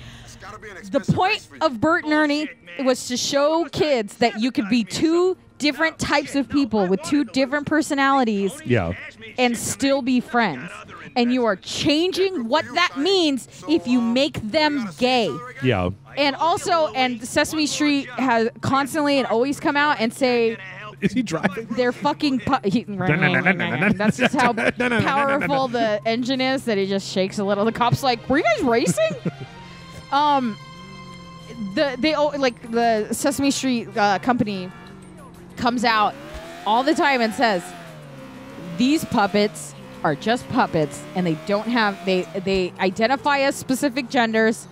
The point of Bert and Ernie was to show kids that you could be two different types of people with two different personalities and still be friends. And you are changing what that means if you make them gay. Yeah. And also, and Sesame Street has constantly and always come out and say, is he driving? They're fucking... That's just how powerful the engine is, that he just shakes a little. The cop's like, were you guys racing? The Sesame Street company comes out all the time and says, these puppets are just puppets, and they don't have... They identify as specific genders.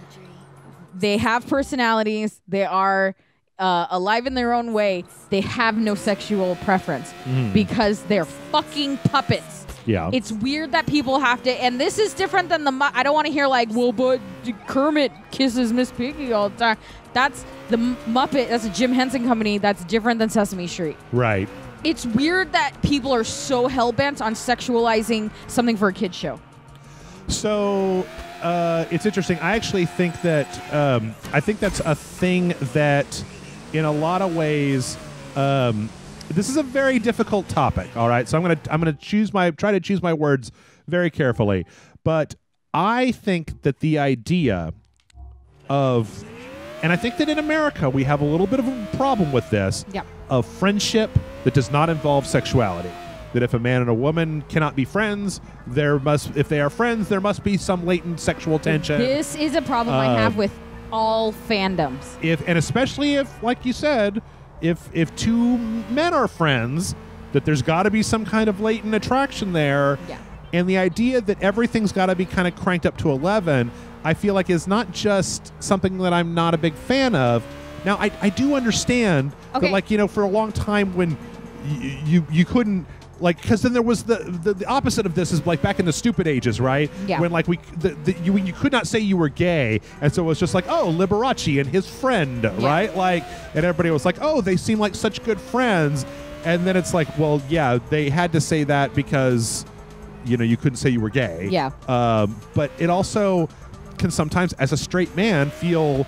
They have personalities. They are... alive in their own way. They have no sexual preference because they're fucking puppets. Yeah. It's weird that people have to, and this is different than I don't want to hear like, well, but Kermit kisses Miss Piggy all the time. That's the Muppet. That's a Jim Henson company. That's different than Sesame Street. Right. It's weird that people are so hell-bent on sexualizing something for a kid's show. So... it's interesting. I actually think that that's a thing that, in a lot of ways, this is a very difficult topic. All right, so I'm gonna try to choose my words very carefully. But I think that the idea of, and I think that in America we have a little bit of a problem with this, of friendship that does not involve sexuality. That if a man and a woman cannot be friends, if they are friends, there must be some latent sexual tension. This is a problem I have with all fandoms. And especially if, like you said, if two men are friends, that there's got to be some kind of latent attraction there. Yeah. And the idea that everything's got to be kind of cranked up to 11, I feel like is not just something that I'm not a big fan of. Now, I do understand that, like, you know, for a long time when you couldn't, like, because then there was the opposite of this is like back in the stupid ages, right? Yeah. When like you could not say you were gay, and so it was just like, oh, Liberace and his friend, right? Like, and everybody was like, oh, they seem like such good friends, and then it's like, well, yeah, they had to say that because, you know, you couldn't say you were gay. Yeah. But it also can sometimes, as a straight man, feel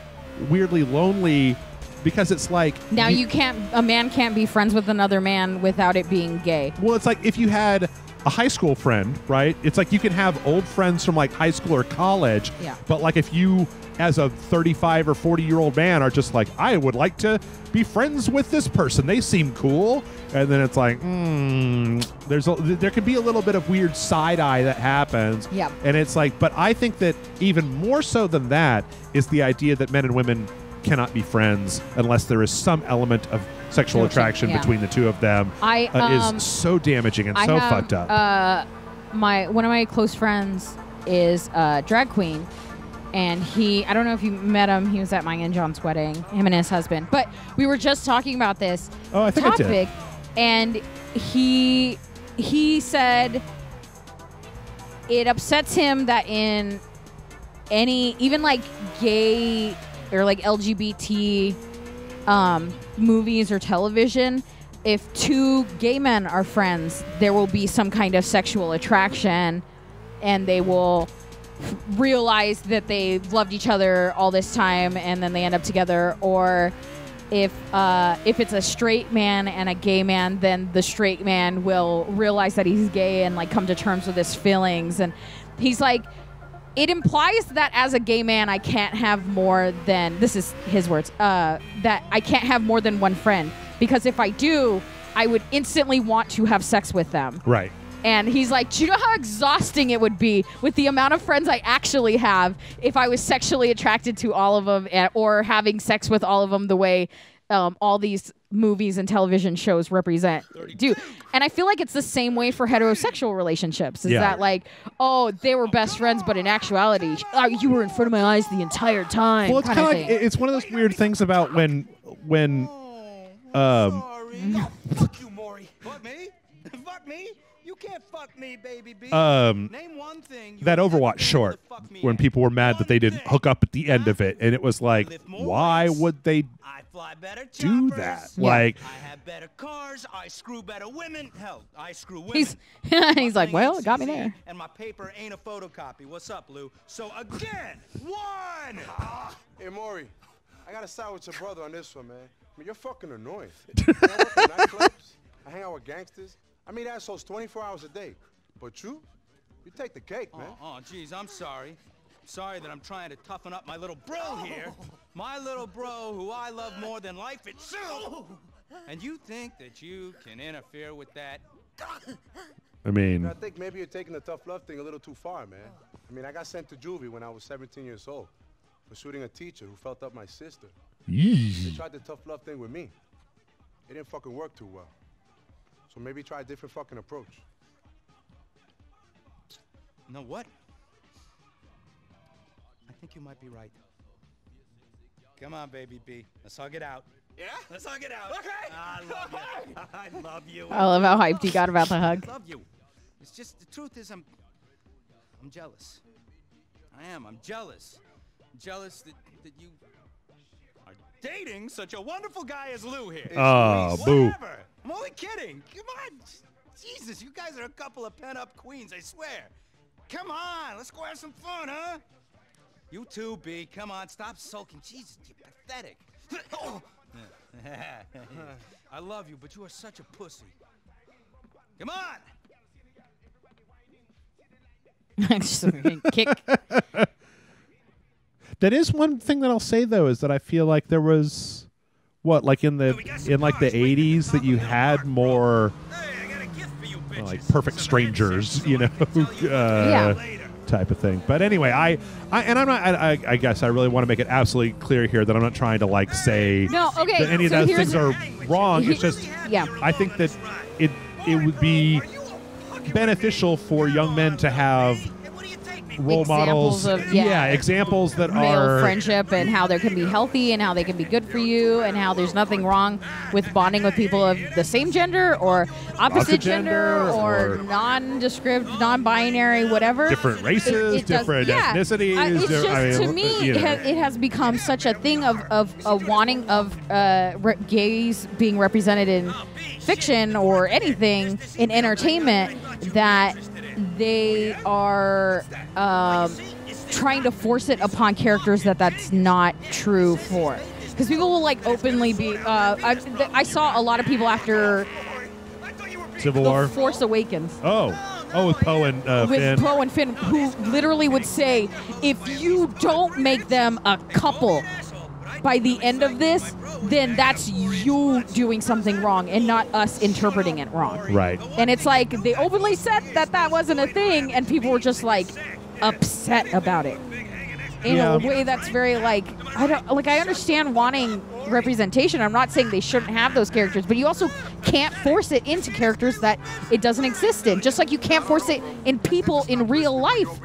weirdly lonely. Because it's like now a man can't be friends with another man without it being gay. Well, it's like if you had a high school friend, right? It's like you can have old friends from like high school or college. Yeah. But like if you, as a 35 or 40-year-old man, are just like, I would like to be friends with this person. They seem cool. And then it's like, there can be a little bit of weird side eye that happens. Yeah. And it's like, but I think that even more so than that is the idea that men and women cannot be friends unless there is some element of sexual attraction between the two of them. Is so damaging and so fucked up. One of my close friends is a drag queen, and I don't know if you met him. He was at mine and John's wedding, him and his husband. But we were just talking about this topic, I did. And he said it upsets him that in even like gay or like LGBT movies or television, if two gay men are friends, there will be some kind of sexual attraction, and they will realize that they loved each other all this time, and then they end up together. Or if it's a straight man and a gay man, then the straight man will realize that he's gay and like come to terms with his feelings. And he's like, it implies that as a gay man, I can't have more than, this is his words, that I can't have more than one friend. Because if I do, I would instantly want to have sex with them. Right. And he's like, do you know how exhausting it would be with the amount of friends I actually have if I was sexually attracted to all of them or having sex with all of them the way all these movies and television shows represent do. And I feel like it's the same way for heterosexual relationships. Is that like, oh, they were best friends, but in actuality, you were in front of my eyes the entire time. Well, it's kind of like, it's one of those weird things about when Fuck you, Maury. Fuck me? Fuck me? You can't fuck me, baby B. Name one thing that Overwatch short when people were mad that they didn't hook up at the end of it, and it was like, why would they do that? Yeah. Like, I have better cars, I screw better women. Hell, I screw women. He's like, well, it got me there. And my paper ain't a photocopy. What's up, Lou? So again, one. Hey, Maury, I gotta side with your brother on this one, man. I mean, you're fucking annoying. I work in nightclubs. I hang out with gangsters. I meet assholes 24 hours a day. But you take the cake, man. Oh, geez, I'm sorry. Sorry that I'm trying to toughen up my little bro here. My little bro who I love more than life itself. And you think that you can interfere with that? I mean, I think maybe you're taking the tough love thing a little too far, man. I mean, I got sent to juvie when I was 17 years old for shooting a teacher who felt up my sister. They tried the tough love thing with me. It didn't fucking work too well. So maybe try a different fucking approach. You know what? I think you might be right. Come on, baby B. Let's hug it out. Yeah? Let's hug it out. Okay. I love you. I love you. I love how hyped he got about the hug. I love you. It's just, the truth is, I'm jealous. I am. I'm jealous. I'm jealous that you are dating such a wonderful guy as Lou here. Oh, boo. Whatever. I'm only kidding. Come on. Jesus, you guys are a couple of pent-up queens, I swear. Come on, let's go have some fun, huh? You too, B. Come on, stop sulking. Jesus, you're pathetic. I love you, but you are such a pussy. Come on. Just a kick. that is one thing that I'll say though, is that I feel like there was like in the 80s that you had more like Perfect Strangers, you know. Yeah. type of thing. But anyway, I guess I really want to make it absolutely clear here that I'm not trying to like say that any of those things are wrong. It's just I think that it would be beneficial for young men to have role models of examples that male are friendship and how they can be healthy and how they can be good for you and how there's nothing wrong with bonding with people of the same gender or opposite gender or nondescript, non-binary, whatever. Different races, different ethnicities. It's just, to me, it has become such a thing of wanting of gays being represented in fiction or anything in entertainment that they are trying to force it upon characters that's not true for. Because people will like openly be. I saw a lot of people after Civil War, Force Awakens. With Poe and Finn. Poe and Finn, who literally would say, "If you don't make them a couple by the end of this, then that's you doing something wrong and not us interpreting it wrong." Right. And it's like they openly said that wasn't a thing, and people were just like upset about it in a way that's very like I understand wanting representation. I'm not saying they shouldn't have those characters, but you also can't force it into characters that it doesn't exist in. Just like you can't force it in people in real life.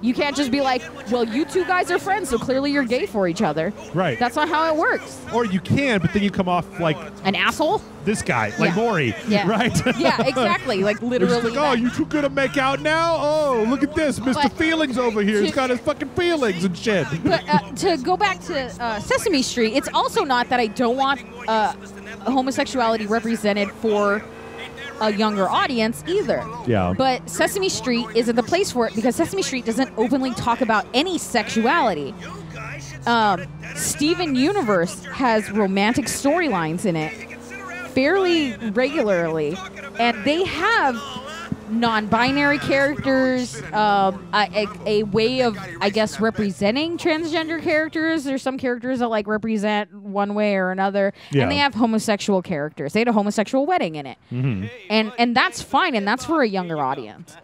You can't just be like, well, you two guys are friends, so clearly you're gay for each other. Right. That's not how it works. Or you can, but then you come off like an asshole. This guy, like Maury, right? Yeah, exactly. Like literally. Like, oh, you two gonna make out now? Oh, look at this, Mr. Feelings over here. He's got his fucking feelings and shit. But to go back to Sesame Street, it's also not that I don't want homosexuality represented for a younger audience either. Yeah. But Sesame Street isn't the place for it because Sesame Street doesn't openly talk about any sexuality. Steven Universe has romantic storylines in it fairly regularly, and they have non-binary characters, a way of, I guess, representing transgender characters. There's some characters that like represent one way or another, and they have homosexual characters. They had a homosexual wedding in it, and that's fine, and that's for a younger audience.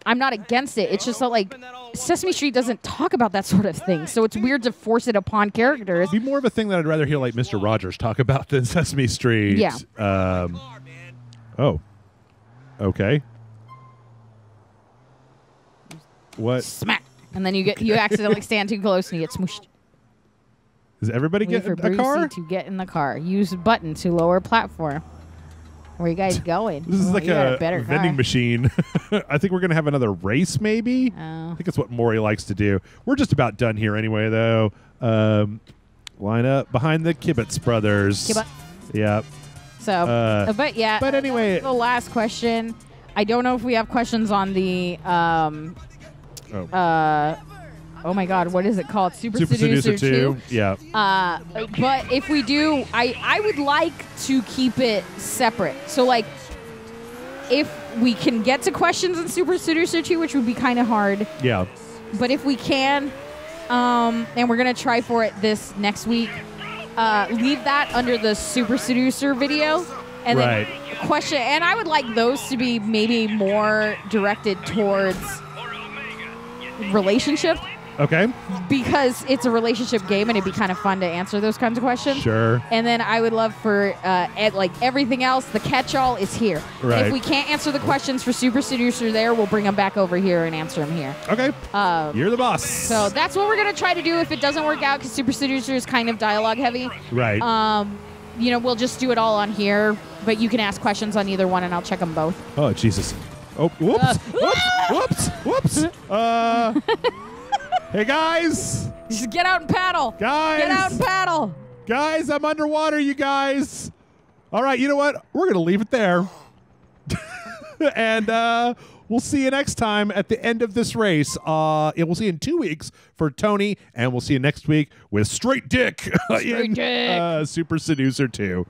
I'm not against it. It's just that like Sesame Street doesn't talk about that sort of thing, so it's weird to force it upon characters. It'd be more of a thing that I'd rather hear like Mr. Rogers talk about than Sesame Street. Yeah. Okay. What? Smack. And then you accidentally stand too close and you get smooshed. Does everybody get a car? To get in the car. Use a button to lower platform. Where are you guys going? This is like a vending car. machine. I think we're going to have another race, maybe. I think that's what Maury likes to do. We're just about done here anyway, though. Line up behind the Kibitz brothers. Kibitz. Yep. So, but anyway. The last question. I don't know if we have questions on the... oh my God, what is it called? Super Seducer 2. Yeah. But if we do, I would like to keep it separate. So like, if we can get to questions in Super Seducer 2, which would be kind of hard. Yeah. But if we can, and we're gonna try for it this next week, leave that under the Super Seducer video. And then question, and I would like those to be maybe more directed towards relationship. Okay. Because it's a relationship game and it'd be kind of fun to answer those kinds of questions. Sure. And then I would love for, like everything else, the catch-all is here. Right. If we can't answer the questions for Super Seducer there, we'll bring them back over here and answer them here. Okay. You're the boss. So that's what we're going to try to do if it doesn't work out because Super Seducer is kind of dialogue heavy. Right. We'll just do it all on here, but you can ask questions on either one and I'll check them both. Oh, Jesus. Oh, whoops. Whoops. Hey, guys. Just get out and paddle. Guys. Get out and paddle. Guys, I'm underwater, you guys. All right, you know what? We're going to leave it there. And we'll see you next time at the end of this race. We'll see you in 2 weeks for Tony, and we'll see you next week with Straight Dick in Dick. Super Seducer 2.